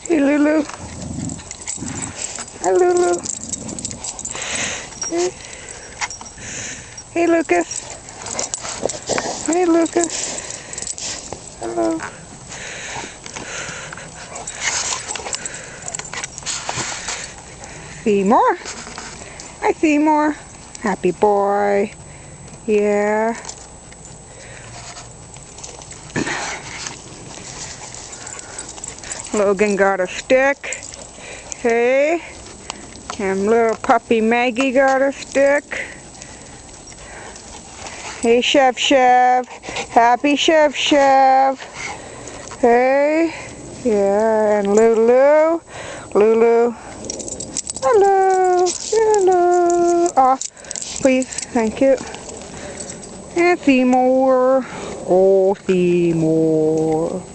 Hey, Lulu. Hi, Lulu. Hey. Hey, Lucas. Hey, Lucas. Hello. Seymour. Hi, Seymour. Happy boy. Yeah. Logan got a stick. Hey. And little puppy Maggie got a stick. Hey, Chef Chef. Happy Chef Chef. Hey. Yeah, and Lulu. Lulu. Hello. Hello. Off, please. Thank you. And Seymour. Oh, Seymour.